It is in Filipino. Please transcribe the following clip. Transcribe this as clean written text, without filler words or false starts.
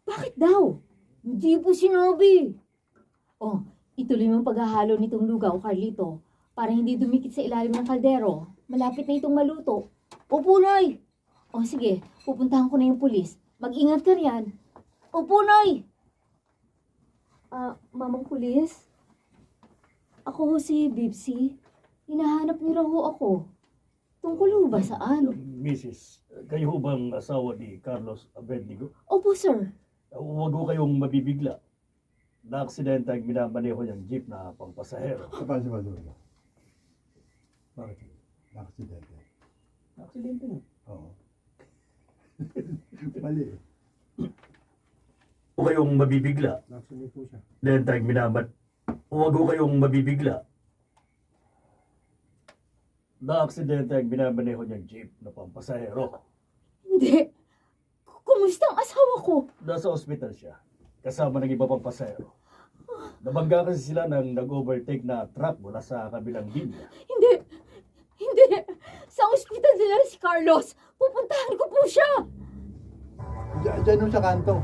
Bakit daw? Hindi po sinabi. Oh, ituloy mo ang paghahalo nitong lugaw, Carlito, para hindi dumikit sa ilalim ng kaldero. Malapit na itong maluto. Opo, Nay! Oh, sige, pupuntahan ko na yung pulis. Mag-ingat ka riyan. Opo, Nay! Mamang pulis? Ako ho si Bibsy. Hinahanap niyo raw ho ako. Tungkol ho ba saan? Mrs., kayo bang asawa ni Carlos Abednego? Opo, sir. Huwag ho kayong mabibigla. Na-aksidente ang minamaneho niyang jeep na pangpasahero. Sabado. Bakit? Nakaksidente. Na-aksidente na. Oo. Mali eh. Huwag kayong mabibigla. Nakaksidente po siya. Huwag ho kayong mabibigla. Na-aksidente ang minamaneho niyang jeep na pangpasahero. Hindi. Kumusta ang asawa ko? Nasa ospital siya, kasama ng iba pang pasahero. Nabangga kasi sila nang nag-overtake na truck mula sa kabilang linya. Hindi. Hindi. Sa ospital nila si Carlos. Pupuntahan ko po siya. Diyan sa kanto.